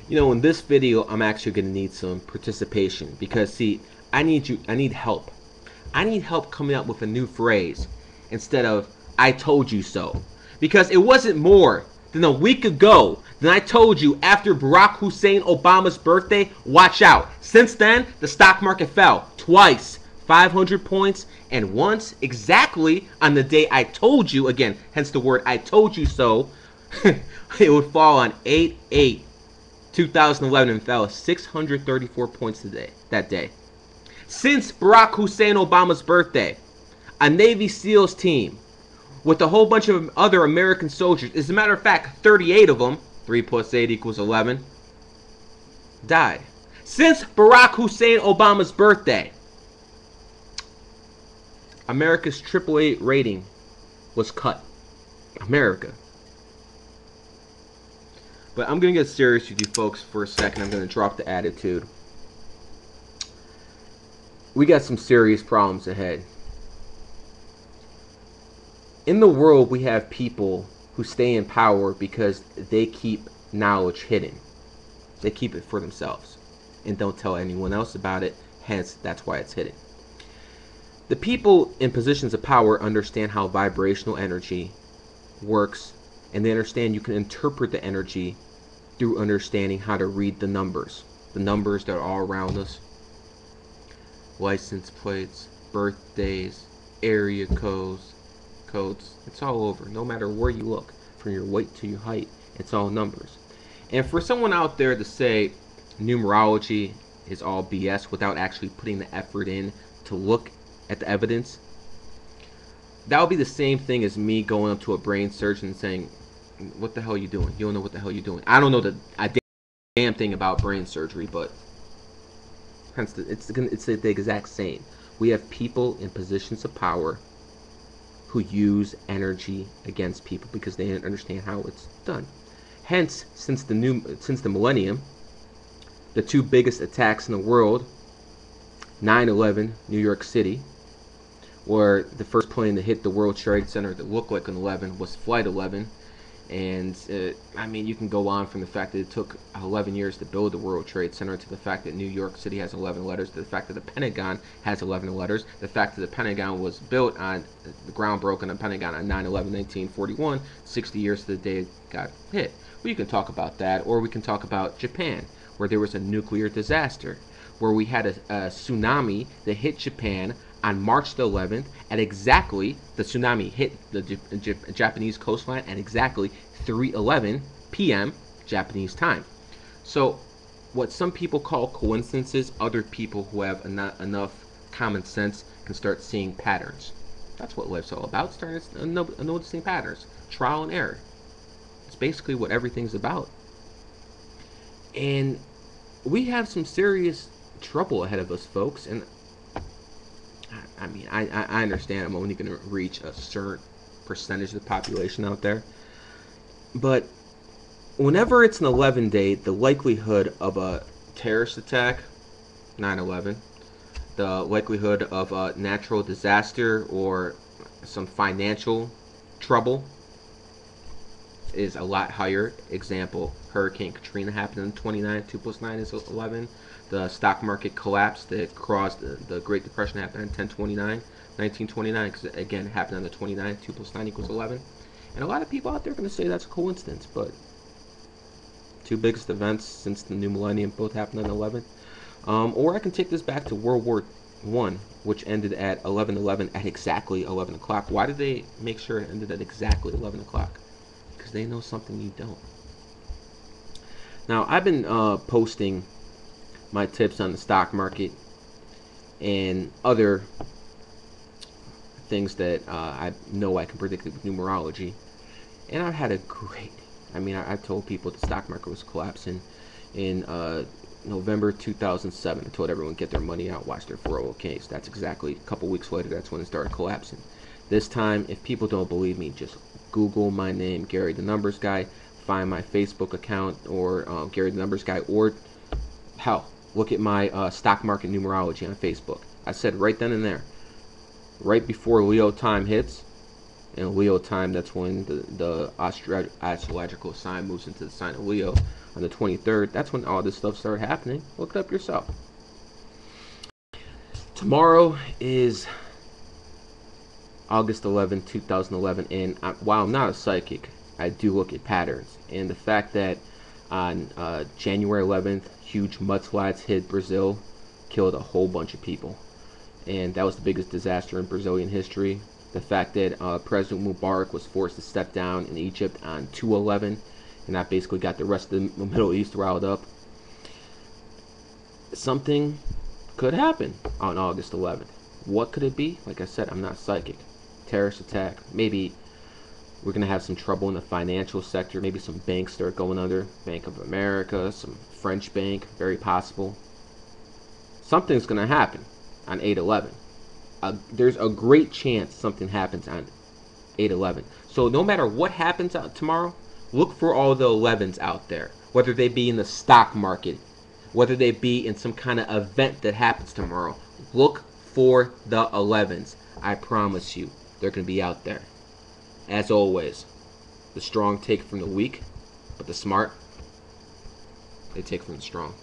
In this video, I'm actually going to need some participation because, see, I need help. I need help coming up with a new phrase instead of "I told you so," because it wasn't more than a week ago that I told you after Barack Hussein Obama's birthday, watch out. Since then, the stock market fell twice, 500 points, and once exactly on the day I told you, again, hence the word "I told you so," it would fall on 8/8. 2011 and fell 634 points that day. Since Barack Hussein Obama's birthday, a Navy SEALs team with a whole bunch of other American soldiers, as a matter of fact, 38 of them, 3 plus 8 equals 11, died. Since Barack Hussein Obama's birthday, America's AAA rating was cut. America. But I'm going to get serious with you folks for a second. I'm going to drop the attitude. We got some serious problems ahead. In the world, we have people who stay in power because they keep knowledge hidden. They keep it for themselves and don't tell anyone else about it. Hence, that's why it's hidden. The people in positions of power understand how vibrational energy works, and they understand you can interpret the energy through understanding how to read the numbers that are all around us. License plates, birthdays, area codes. It's all over. No matter where you look, from your weight to your height, it's all numbers. And for someone out there to say numerology is all BS without actually putting the effort in to look at the evidence, that would be the same thing as me going up to a brain surgeon and saying, "What the hell are you doing? You don't know what the hell you're doing." I don't know a damn thing about brain surgery, but hence it's the exact same. We have people in positions of power who use energy against people because they didn't understand how it's done. Hence, since the millennium, the two biggest attacks in the world, 9/11, New York City, where the first plane to hit the World Trade Center that looked like an 11 was Flight 11. And you can go on from the fact that it took 11 years to build the World Trade Center, to the fact that New York City has 11 letters, to the fact that the Pentagon has 11 letters, the fact that the Pentagon was built on, the ground broke on the Pentagon on 9/11/1941, 60 years to the day it got hit. Well, you can talk about that, or we can talk about Japan, where there was a nuclear disaster, where we had a tsunami that hit Japan on March the 11th, at exactly, the tsunami hit the Japanese coastline at exactly 3:11 p.m. Japanese time. So, what some people call coincidences, other people who have enough common sense can start seeing patterns. That's what life's all about, starting noticing patterns. Trial and error. It's basically what everything's about. And we have some serious trouble ahead of us, folks, and I understand I'm only going to reach a certain percentage of the population out there. But whenever it's an 11 day, the likelihood of a terrorist attack, 9/11, the likelihood of a natural disaster or some financial trouble is a lot higher. Example, Hurricane Katrina happened in 29, 2 plus 9 is 11. The stock market collapse that caused the Great Depression happened in 1929, because again, it happened on the 29, 2 plus 9 equals 11. And a lot of people out there are going to say that's a coincidence, but two biggest events since the new millennium both happened on 11. Or I can take this back to World War I, which ended at 11/11 at exactly 11 o'clock. Why did they make sure it ended at exactly 11 o'clock? Because they know something you don't. Now, I've been posting my tips on the stock market and other things that I know I can predict with numerology. And I've had a great, I told people the stock market was collapsing in November 2007. I told everyone get their money out, watch their 401ks. That's exactly a couple weeks later, that's when it started collapsing. This time, if people don't believe me, just Google my name, Gary the Numbers Guy, find my Facebook account, or Gary the Numbers Guy, or hell, look at my stock market numerology on Facebook. I said right then and there, right before Leo time hits, and Leo time, that's when the astrological sign moves into the sign of Leo. on the 23rd. That's when all this stuff started happening. Look it up yourself. Tomorrow is August 11th, 2011, and while I'm not a psychic, I do look at patterns. And the fact that on January 11th, huge mudslides hit Brazil, killed a whole bunch of people. And that was the biggest disaster in Brazilian history. The fact that President Mubarak was forced to step down in Egypt on 2/11, and that basically got the rest of the Middle East riled up. Something could happen on August 11th. What could it be? Like I said, I'm not psychic. Terrorist attack. Maybe we're going to have some trouble in the financial sector. Maybe some banks start going under. Bank of America, some French bank, very possible. Something's going to happen on 8/11. There's a great chance something happens on 8/11. So no matter what happens tomorrow, look for all the 11s out there. Whether they be in the stock market, whether they be in some kind of event that happens tomorrow. Look for the 11s. I promise you, they're going to be out there. As always, the strong take from the weak, but the smart, they take from the strong.